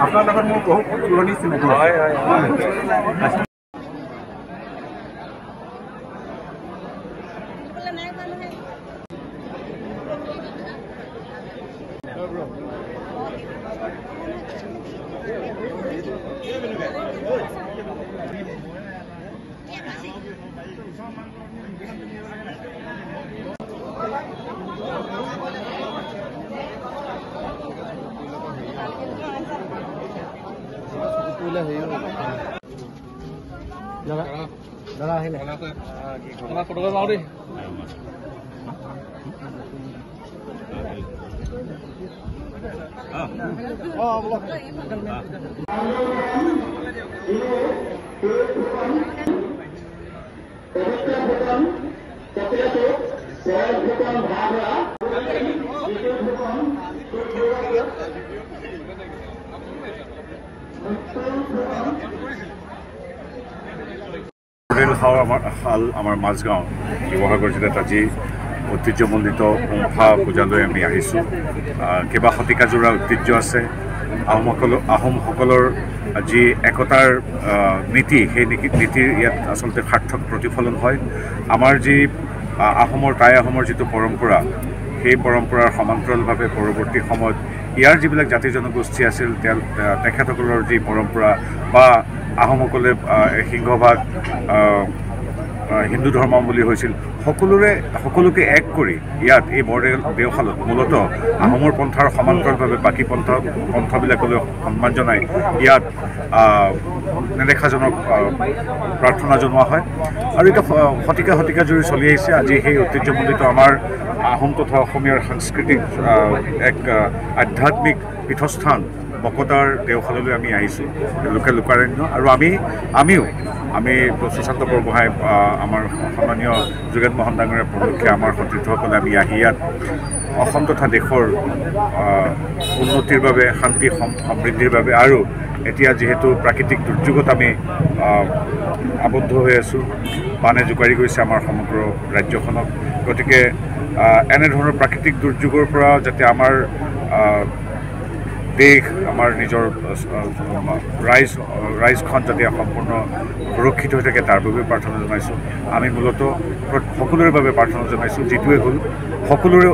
আপনাৰ লগত মোৰ বহুত পুৰণি চিনাকি হয় হয় দাদা আহিলে তোমাক ফটো মাৰো দেই আমাৰ মাজগাঁও শিৱসাগৰ জিলাত আজি ঐতিহ্যমণ্ডিত পম্পা পূজালৈ আমি আহিছোঁ। কেইবা শতিকাজোৰা ঐতিহ্য আছে। আহোমসকলৰ যি একতাৰ নীতি, সেই নীতিৰ ইয়াত আচলতে সাৰ্থক প্ৰতিফলন হয়। আমাৰ যি টাই আহোমৰ যিটো পৰম্পৰা, সেই পৰম্পৰাৰ সমান্তৰালভাৱে পৰৱৰ্তী সময়ত ইয়াৰ যিবিলাক জাতি জনগোষ্ঠী আছিল তেখেতসকলৰ যি পৰম্পৰা বা আহোমসকলে সিংহভাগ হিন্দু ধৰ্মাৱলম্বী হৈছিল, সকলোকে এক কৰি ইয়াত এই দেওশালত মূলতঃ আহোমৰ পন্থাৰ সমান্তৰালভাৱে বাকী পন্থাবিলাকলৈ সন্মান জনাই ইয়াত নেদেখাজনক প্ৰাৰ্থনা জনোৱা হয়। আৰু এটা শতিকা জুৰি চলি আহিছে। আজি সেই ঐতিহ্যমণ্ডিত আমাৰ আহোম তথা অসমীয়াৰ সাংস্কৃতিক এক আধ্যাত্মিক পীঠস্থান বকতাৰ দেওশাললৈ আমি আহিছোঁ, লোকাৰণ্য। আৰু আমিও সুশান্ত বৰগোহাঁই, আমাৰ সন্মানীয় যোগেন মোহন ডাঙৰীয়া প্ৰমুখ্যে আমাৰ সতীৰ্থসকলে আমি আহি ইয়াত অসম তথা দেশৰ উন্নতিৰ বাবে, শান্তি সমৃদ্ধিৰ বাবে, আৰু এতিয়া যিহেতু প্ৰাকৃতিক দুৰ্যোগত আমি আবদ্ধ হৈ আছোঁ, বানে জোকাৰি গৈছে আমাৰ সমগ্ৰ ৰাজ্যখনক, গতিকে এনেধৰণৰ প্ৰাকৃতিক দুৰ্যোগৰ পৰা যাতে আমাৰ দেশ, আমাৰ নিজৰ ৰাইজখন যাতে সম্পূৰ্ণ সুৰক্ষিত হৈ থাকে তাৰ বাবে প্ৰাৰ্থনা জনাইছোঁ। আমি মূলতঃ সকলোৰে বাবে প্ৰাৰ্থনা জনাইছোঁ, যিটোৱে হ'ল সকলোৰে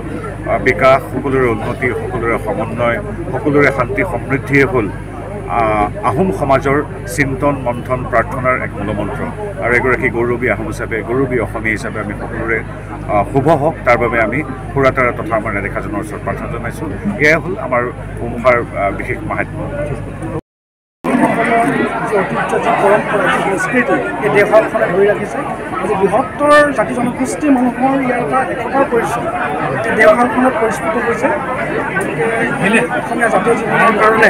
বিকাশ, সকলোৰে উন্নতি, সকলোৰে সমন্বয়, সকলোৰে শান্তি সমৃদ্ধিয়ে হ'ল আহোম সমাজৰ চিন্তন মন্থন প্ৰাৰ্থনাৰ এক মূলমন্ত্ৰ। আৰু এগৰাকী গৌৰৱী আহোম হিচাপে, গৌৰৱী অসমীয়া হিচাপে আমি সকলোৰে শুভ হওক তাৰ বাবে আমি সুৰাতাৰা তথা আমাৰ নেদেখাজনৰ ওচৰত প্ৰাৰ্থনা জনাইছোঁ। এয়াই হ'ল আমাৰ পম্পাৰ বিশেষ মাহাত্ম্য। ঐতিহ্য যি পৰম্পৰা, যি সংস্কৃতি, এই দেওশালখনে ধৰি ৰাখিছে। আজি বৃহত্তৰ জাতি জনগোষ্ঠী মানুহৰ ইয়াৰ এটা একতাৰ পৰিচয় এই দেওশালখনত পৰিস্ফুট হৈছে। গতিকে অসমীয়া জাতীয় জীৱনৰ কাৰণে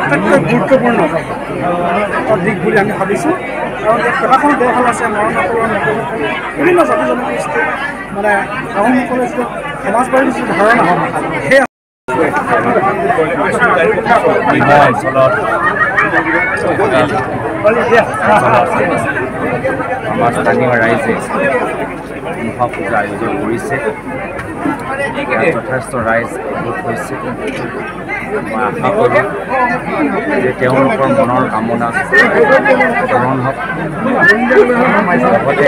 আটাইতকৈ গুৰুত্বপূৰ্ণ এটা দিশ বুলি আমি ভাবিছোঁ। কাৰণ ইয়াত কেইবাখন দেওশাল আছে, মৰাণসকলৰ, নগৰসকল, বিভিন্ন জাতি জনগোষ্ঠী, মানে আহোমসকলৰ যিটো সমাজবাদীৰ যিটো ধাৰণা, সেই আমাৰ স্থানীয় ৰাইজে পম্পা পূজা আয়োজন কৰিছে। যথেষ্ট ৰাইজ গোট হৈছে। মই আশা কৰোঁ যে তেওঁলোকৰ মনৰ কামনা পূৰণ হওক। লগতে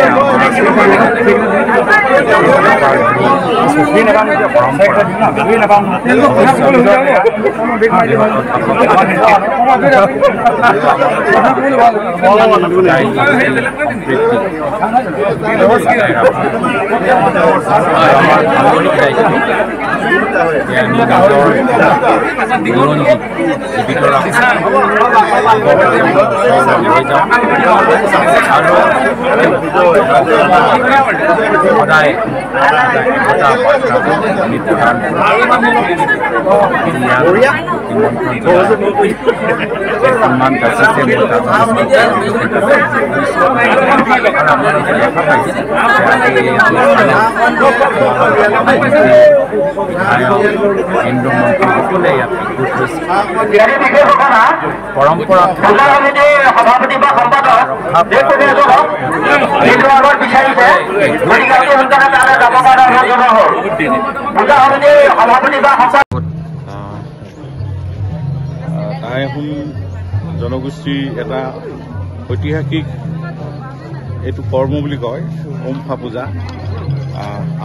যে আমি নিজৰ বুৰঞ্জী জীৱিত ৰাখোঁ লৈ যাওঁ আৰু সদায় এটা বাৰ্তা আমি প্ৰদান সন্মান যাচিছে মোৰ আপোনালোকে দেখা পাইছে বিধায়ক কেন্দ্ৰীয় মন্ত্ৰী সকলে ইয়াত একগোট হৈছে পৰম্পৰা টাই আহোম জনগোষ্ঠীৰ এটা ঐতিহাসিক এইটো কৰ্ম বুলি কয় উমফা পূজা।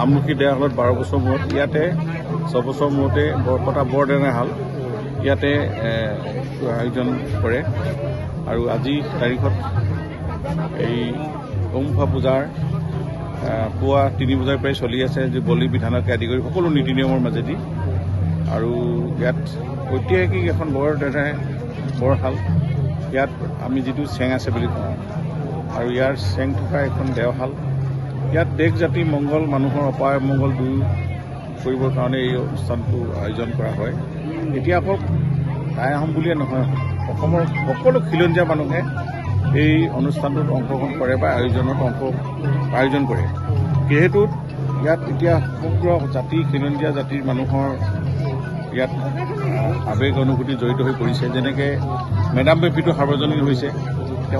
আমলখি দেৱালত 12 বছৰ মূৰত ইয়াতে 6 বছৰ মূৰতে বৰপতা বৰদেনাহাল ইয়াতে আয়োজন কৰে আৰু আজি তাৰিখত এই উমফা পূজাৰ পুৱা 3 বজাৰ পৰাই চলি আছে যে বলি বিধানকে আদি কৰি সকলো নীতি নিয়মৰ মাজেদি আৰু ইয়াত ঐতিহাসিক এখন বৰশাল ইয়াত আমি যিটো চেং আছে বুলি কওঁ আৰু ইয়াৰ চেং থকা এখন দেওশাল ইয়াত দেশ জাতি মংগল মানুহৰ অপায় মংগল দূৰ কৰিবৰ কাৰণে এই অনুষ্ঠানটো আয়োজন কৰা হয়। এতিয়া অকল টাই আহোম বুলিয়ে নহয় অসমৰ সকলো খিলঞ্জীয়া মানুহে এই অনুষ্ঠানটোত অংশগ্ৰহণ কৰে বা আয়োজন কৰে যিহেতু ইয়াত এতিয়া সমগ্ৰ জাতি খিলঞ্জীয়া জাতিৰ মানুহৰ ইয়াত আৱেগ অনুভূতি জড়িত হৈ পৰিছে। যেনেকৈ মেডাম মেফিটো সাৰ্বজনীন হৈছে।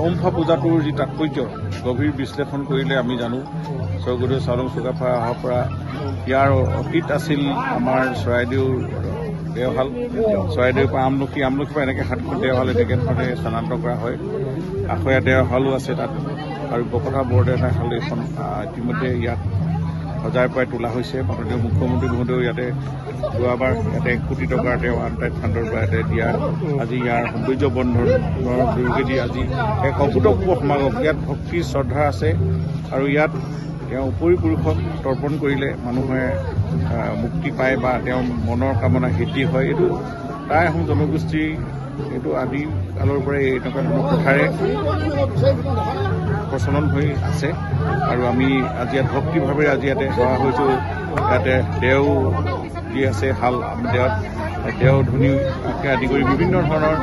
উমফা পূজাটোৰ যি তাৎপৰ্য গভীৰ বিশ্লেষণ কৰিলে আমি জানো স্বৰ্গদেউ চাউলুং চুকাফাৰ অহাৰ পৰা ইয়াৰ অতীত আছিল আমাৰ চৰাইদেউৰ দেওশাল, চৰাইদেউৰ পৰা আমলখিৰ পৰা এনেকৈ 7খন দেওশাল একেখনতে স্থানান্তৰ কৰা হয়। আখৈয়া দেওশালো আছে তাত আৰু বৰপতা বৰদেনাহাল এখন ইতিমধ্যে ইয়াত সজাই পৰাই তোলা হৈছে। মাননীয় মুখ্যমন্ত্ৰী মহোদয়েও ইয়াতে যোৱাবাৰ ইয়াতে 1 কোটি টকাৰ তেওঁ আনটাইড ফাণ্ডৰ পৰা ইয়াতে দিয়া আজি ইয়াৰ সৌন্দৰ্য বন্ধনৰ যোগেদি আজি এক অভূতপূৰ্ব সমাগম। ইয়াত ভক্তি শ্ৰদ্ধা আছে আৰু ইয়াত তেওঁ উপৰিপুৰুষক তৰ্পণ কৰিলে মানুহে মুক্তি পায় বা তেওঁৰ মনৰ কামনা সিদ্ধি হয়। এইটো টাই আহোম জনগোষ্ঠী এইটো আদি কালৰ পৰাই এনেকুৱা ধৰণৰ প্ৰথাৰে প্ৰচলন হৈ আছে আৰু আমি আজি ইয়াত ভক্তিভাৱে আজি ইয়াতে সেৱা হৈছোঁ। ইয়াতে দেও যি আছে শাল দেও ধুনি আদি কৰি বিভিন্ন ধৰণৰ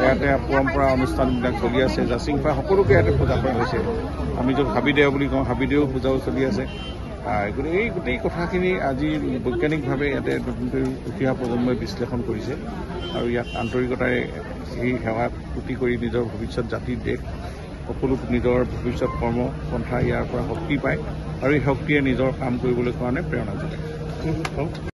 ইয়াতে পৰম্পৰা অনুষ্ঠানবিলাক চলি আছে। জাচিংফা সকলোকে ইয়াতে পূজা কৰা হৈছে। আমি য'ত হাবিদেও বুলি কওঁ হাবিদেও পূজাও চলি আছে। এই গোটেই কথাখিনি আজি বৈজ্ঞানিকভাৱে ইয়াতে নতুনকৈ উঠি অহা প্ৰজন্মই বিশ্লেষণ কৰিছে আৰু ইয়াত আন্তৰিকতাৰে এই সেৱা পুতি কৰি নিজৰ ভৱিষ্যত জাতিৰ দেশ সকলো নিজৰ ভৱিষ্যত কৰ্ম পন্থা ইয়াৰ পৰা শক্তি পায় আৰু এই শক্তিয়ে নিজৰ কাম কৰিবলৈ কাৰণে প্ৰেৰণা যোগায়।